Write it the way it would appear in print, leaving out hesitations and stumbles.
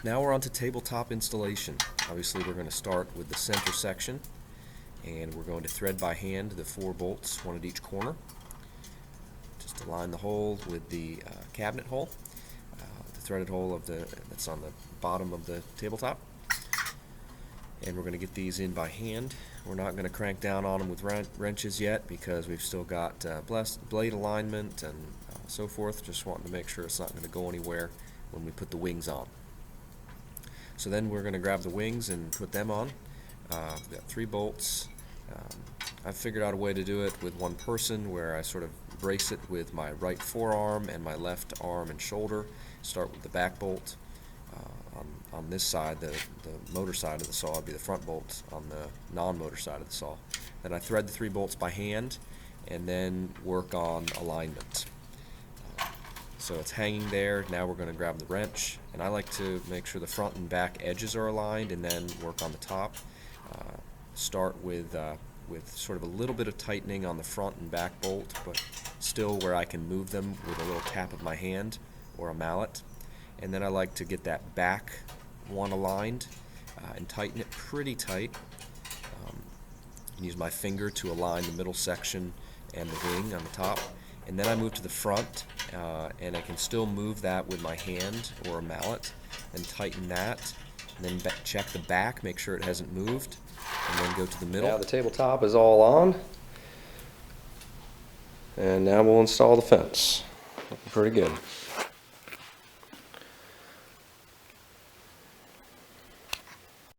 Now we're on to tabletop installation. Obviously we're going to start with the center section, and we're going to thread by hand the 4 bolts, one at each corner. Just align the hole with the cabinet hole, the threaded hole that's on the bottom of the tabletop. And we're going to get these in by hand. We're not going to crank down on them with wrenches yet because we've still got blade alignment and so forth. Just wanting to make sure it's not going to go anywhere when we put the wings on. So then we're going to grab the wings and put them on. We've got 3 bolts. I've figured out a way to do it with one person where I sort of brace it with my right forearm and my left arm and shoulder. Start with the back bolt. On this side, the motor side of the saw would be the front bolt on the non-motor side of the saw. Then I thread the 3 bolts by hand and then work on alignment. So it's hanging there. Now we're going to grab the wrench, and I like to make sure the front and back edges are aligned and then work on the top. Start with sort of a little bit of tightening on the front and back bolt, but still where I can move them with a little tap of my hand or a mallet. And then I like to get that back one aligned and tighten it pretty tight. Use my finger to align the middle section and the wing on the top. And then I move to the front, and I can still move that with my hand or a mallet and tighten that. And then check the back, make sure it hasn't moved, and then go to the middle. Now the tabletop is all on, and now we'll install the fence. Looking pretty good.